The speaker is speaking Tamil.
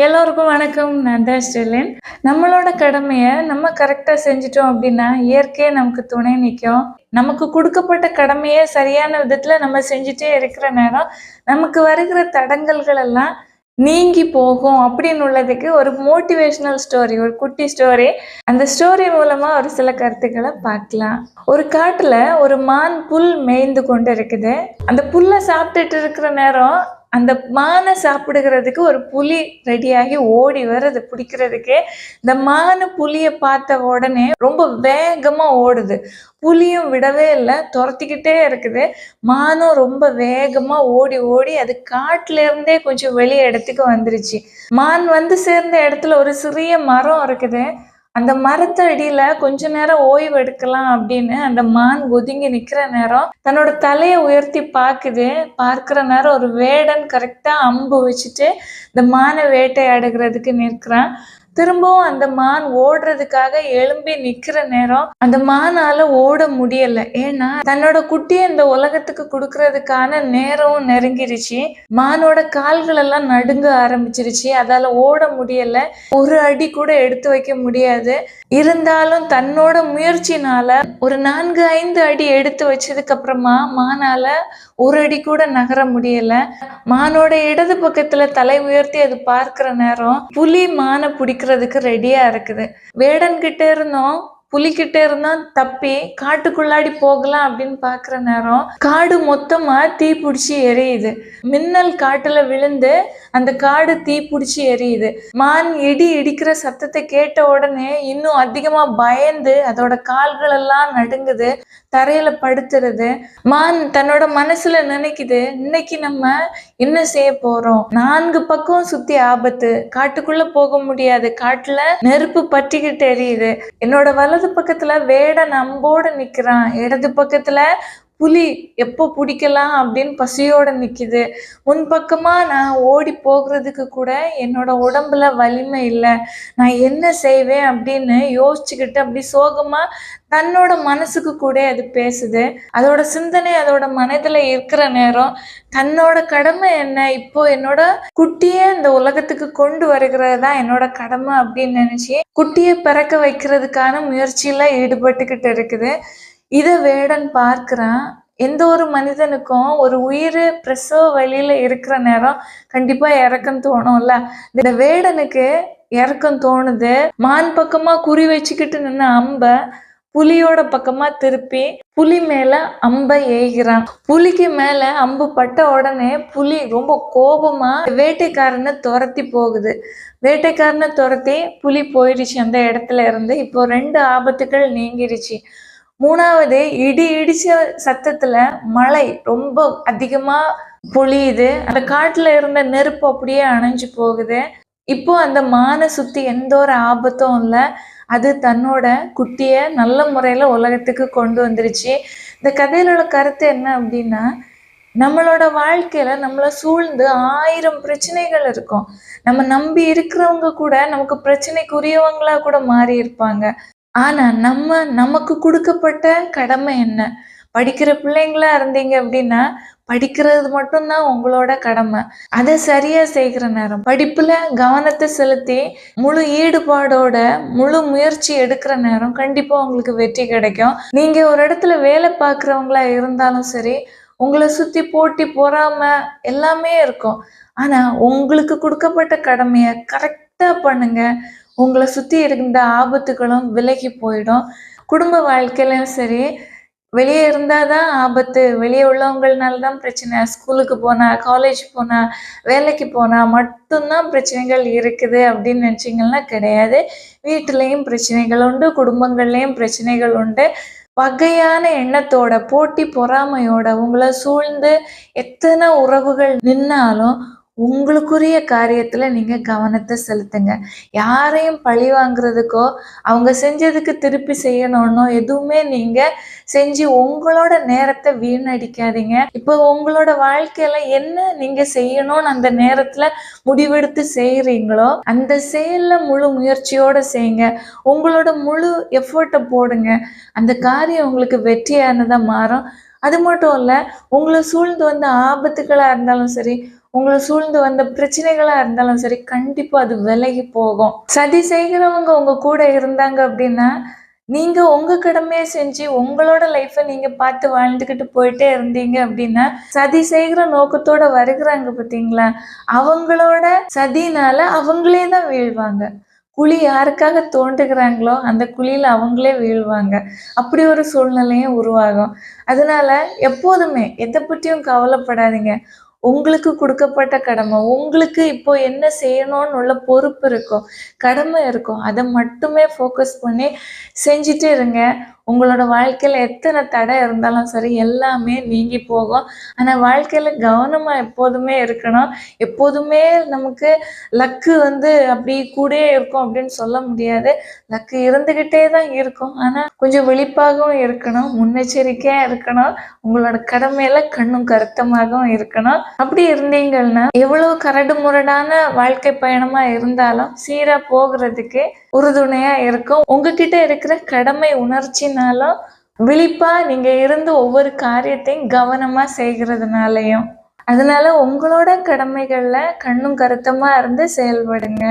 எல்லோருக்கும் வணக்கம். நான் தான் ஸ்டெர்லின். நம்மளோட கடமையை நம்ம கரெக்டாக செஞ்சிட்டோம் அப்படின்னா இயற்கையே நமக்கு துணை நிற்கும். நமக்கு கொடுக்கப்பட்ட கடமையை சரியான விதத்தில் நம்ம செஞ்சுட்டே இருக்கிற நேரம் நமக்கு வருகிற தடங்கல்கள் எல்லாம் நீங்கி போகும் அப்படின்னு உள்ளதுக்கு ஒரு மோட்டிவேஷனல் ஸ்டோரி, ஒரு குட்டி ஸ்டோரி. அந்த ஸ்டோரி மூலமா ஒரு சில கருத்துக்களை பார்க்கலாம். ஒரு காட்டுல ஒரு மான் புல் மேய்ந்து கொண்டு இருக்குது. அந்த புல்லை சாப்பிட்டுட்டு இருக்கிற நேரம் அந்த மானை சாப்பிடுகிறதுக்கு ஒரு புலி ரெடியாகி ஓடி வருது பிடிக்கிறதுக்கு. இந்த மானு புலியை பார்த்த உடனே ரொம்ப வேகமா ஓடுது. புலியும் விடவே இல்லை, துரத்திக்கிட்டே இருக்குது. மானும் ரொம்ப வேகமா ஓடி ஓடி அது காட்டுல இருந்தே கொஞ்சம் வெளியே இடத்துக்கு வந்துருச்சு. மான் வந்து சேர்ந்த இடத்துல ஒரு சிறிய மரம் இருக்குது. அந்த மரத்து அடியில கொஞ்ச நேரம் ஓய்வு எடுக்கலாம் அப்படின்னு அந்த மான் ஒதுங்கி நிக்கிற நேரம் தன்னோட தலையை உயர்த்தி பார்க்கிற நேரம் ஒரு வேடன் கரெக்டா அம்பு வச்சுட்டு இந்த மானை வேட்டையாடுகிறதுக்கு நிற்கிறான். திரும்பவும் அந்த மான் ஓடுறதுக்காக எழும்பி நிக்கிற நேரம் அந்த மானால ஓட முடியல. ஏன்னா தன்னோட குட்டியை இந்த உலகத்துக்கு கொடுக்கறதுக்கான நேரம் நெருங்கிருச்சு. மானோட கால்கள் எல்லாம் நடுங்க ஆரம்பிச்சிருச்சு. அதால ஓட முடியல, ஒரு அடி கூட எடுத்து வைக்க முடியாது. இருந்தாலும் தன்னோட முயற்சினால ஒரு 4-5 அடி எடுத்து வச்சதுக்கு அப்புறமா மானால ஒரு அடி கூட நகர முடியல. மானோட இடது பக்கத்துல தலை உயர்த்தி அது பார்க்கிற நேரம் புலி மானை பிடிக்கிறதுக்கு ரெடியா இருக்குது. வேடன் கிட்ட இருந்தோம் புலிகிட்ட இருந்தோம் தப்பி காட்டுக்குள்ளாடி போகலாம் அப்படின்னு பாக்குற நேரம் காடு மொத்தமா தீ பிடிச்சி எரியுது. மின்னல் காட்டுல விழுந்து அந்த காடு தீ பிடிச்சி எரியுது. மான் இடிக்கிற சத்தத்தை கேட்ட உடனே இன்னும் அதிகமா பயந்து அதோட கால்கள் எல்லாம் நடுங்குது, தரையில படுத்துறது. மான் தன்னோட மனசுல நினைக்குது, இன்னைக்கு நம்ம என்ன செய்ய போறோம்? 4 பக்கம் சுத்தி ஆபத்து, காட்டுக்குள்ள போக முடியாது, காட்டுல நெருப்பு பற்றிக்கிட்டு எரியுது. என்னோட வலது பக்கத்துல வேடன் அம்போட நிக்கிறான், இடது பக்கத்துல புலி எப்போ பிடிக்கலாம் அப்படின்னு பசியோட நிக்குது. முன்பக்கமா நான் ஓடி போகிறதுக்கு கூட என்னோட உடம்புல வலிமை இல்லை, நான் என்ன செய்வேன் அப்படின்னு யோசிச்சுக்கிட்டு அப்படி சோகமா தன்னோட மனசுக்கு கூட அது பேசுது. அதோட சிந்தனை அதோட மனதுல இருக்கிற நேரம் தன்னோட கடமை என்ன, இப்போ என்னோட குட்டியை இந்த உலகத்துக்கு கொண்டு வருகிறது தான் என்னோட கடமை அப்படின்னு நினைச்சு குட்டியை பிறக்க வைக்கிறதுக்கான முயற்சியில ஈடுபட்டுக்கிட்டு இருக்குது. இதை வேடன் பார்க்கிறான். எந்த ஒரு மனிதனுக்கும் ஒரு உயிர் பிரசவ வழியில இருக்கிற நேரம் கண்டிப்பா இறக்கம் தோணும்ல. இந்த வேடனுக்கு இறக்கம் தோணுது. மான் பக்கமா குறி வச்சுக்கிட்டு நின்ன அம்ப புலியோட பக்கமா திருப்பி புலி மேல அம்ப ஏகிறான். புலிக்கு மேல அம்பு பட்ட உடனே புலி ரொம்ப கோபமா வேட்டைக்காரனை துரத்தி போகுது. வேட்டைக்காரனை துரத்தி புலி போயிடுச்சு அந்த இடத்துல இருந்து. இப்போ 2 ஆபத்துகள் நீங்கிருச்சு. 3வது இடிச்ச சத்தத்துல மழை ரொம்ப அதிகமா பொழியுது. அந்த காட்டுல இருந்த நெருப்பு அப்படியே அணைஞ்சு போகுது. இப்போ அந்த மானை சுத்தி எந்த ஒரு ஆபத்தும் இல்லை. அது தன்னோட குட்டிய நல்ல முறையில உலகத்துக்கு கொண்டு வந்துருச்சு. இந்த கதையில உள்ள கருத்து என்ன அப்படின்னா, நம்மளோட வாழ்க்கையில நம்மளை சூழ்ந்து 1000 பிரச்சனைகள் இருக்கும். நம்ம நம்பி இருக்கிறவங்க கூட நமக்கு பிரச்சனைக்குரியவங்களா கூட மாறி இருப்பாங்க. ஆனா நமக்கு கொடுக்கப்பட்ட கடமை என்ன? படிக்கிற பிள்ளைங்களா இருந்தீங்க அப்படின்னா படிக்கிறது மட்டும்தான் உங்களோட கடமை. அதை சரியா செய்கிற நேரம் படிப்புல கவனத்தை செலுத்தி முழு ஈடுபாடோட முழு முயற்சி எடுக்கிற நேரம் கண்டிப்பா உங்களுக்கு வெற்றி கிடைக்கும். நீங்க ஒரு இடத்துல வேலை பார்க்குறவங்களா இருந்தாலும் சரி, உங்களை சுத்தி போட்டி பொறாம எல்லாமே இருக்கும். ஆனா உங்களுக்கு கொடுக்கப்பட்ட கடமையை கரெக்டா பண்ணுங்க. உங்களை சுத்தி இருந்த ஆபத்துகளும் விலகி போயிடும். குடும்ப வாழ்க்கையிலும் சரி, வெளியே இருந்தாதான் ஆபத்து, வெளியே உள்ளவங்கள்னால தான் பிரச்சனை. ஸ்கூலுக்கு போனா, காலேஜ் போனா, வேலைக்கு போனா மட்டும்தான் பிரச்சனைகள் இருக்குது அப்படின்னு நினைச்சிங்கன்னா கிடையாது. வீட்டுலயும் பிரச்சனைகள் உண்டு, குடும்பங்கள்லயும் பிரச்சனைகள் உண்டு. வகையான எண்ணத்தோட போட்டி பொறாமையோட உங்களை சூழ்ந்து எத்தனை உறவுகள் நின்னாலும் உங்களுக்குரிய காரியத்துல நீங்க கவனத்தை செலுத்துங்க. யாரையும் பழி வாங்குறதுக்கோ அவங்க செஞ்சதுக்கு திருப்பி செய்யணும்னோ எதுவுமே நீங்க செஞ்சு உங்களோட நேரத்தை வீணடிக்காதீங்க. இப்போ உங்களோட வாழ்க்கையில என்ன நீங்க செய்யணும்னு அந்த நேரத்துல முடிவெடுத்து செய்யறீங்களோ அந்த செயல்ல முழு முயற்சியோட செய்யுங்க. உங்களோட முழு எஃபர்ட்டை போடுங்க. அந்த காரியம் உங்களுக்கு வெற்றியானதா மாறும். அது மட்டும் இல்லை, உங்களை சூழ்ந்து வந்த ஆபத்துகளாக இருந்தாலும் சரி, உங்களை சூழ்ந்து வந்த பிரச்சனைகளா இருந்தாலும் சரி, கண்டிப்பா அது விலகி போகும். சதி செய்கிறவங்க உங்க கூட இருந்தாங்க அப்படின்னா, நீங்க உங்க கடமையை செஞ்சு உங்களோட லைஃப்பை நீங்க பார்த்து வாழ்ந்துக்கிட்டு போயிட்டே இருந்தீங்க அப்படின்னா, சதி செய்கிற நோக்கத்தோட வருகிறாங்க பார்த்தீங்களா, அவங்களோட சதினால அவங்களே தான் வீழ்வாங்க. குழி யாருக்காக தோண்டுகிறாங்களோ அந்த குழியில அவங்களே வீழ்வாங்க. அப்படி ஒரு சூழ்நிலையும் உருவாகும். அதனால எப்போதுமே எதை பற்றியும் கவலைப்படாதீங்க. உங்களுக்கு கொடுக்கப்பட்ட கடமை, உங்களுக்கு இப்போ என்ன செய்யணும்னு உள்ள பொறுப்பு இருக்கும், கடமை இருக்கும். அதை மட்டுமே ஃபோக்கஸ் பண்ணி செஞ்சுட்டு இருங்க. உங்களோட வாழ்க்கையில எத்தனை தடை இருந்தாலும் சரி, எல்லாமே நீங்கி போகும். ஆனா வாழ்க்கையில கவனமா எப்போதுமே இருக்கணும். எப்போதுமே நமக்கு லக்கு அப்படி கூடயே இருக்கும் அப்படின்னு சொல்ல முடியாது. லக்கு இருந்துகிட்டே தான் இருக்கும். ஆனா கொஞ்சம் விழிப்பாகவும் இருக்கணும், முன்னெச்சரிக்கையா இருக்கணும். உங்களோட கடமையில கண்ணும் கருத்தமாகவும் இருக்கணும். அப்படி இருந்தீங்கன்னா எவ்வளவு கரடு முரடான வாழ்க்கை பயணமா இருந்தாலும் சீரா போகிறதுக்கு உறுதுணையா இருக்கும். உங்ககிட்ட இருக்கிற கடமை உணர்ச்சினாலும் விழிப்பா நீங்க இருந்து ஒவ்வொரு காரியத்தையும் கவனமா செய்கிறதுனாலையும். அதனால உங்களோட கடமைகள்ல கண்ணும் கருத்தமா இருந்து செயல்படுங்க.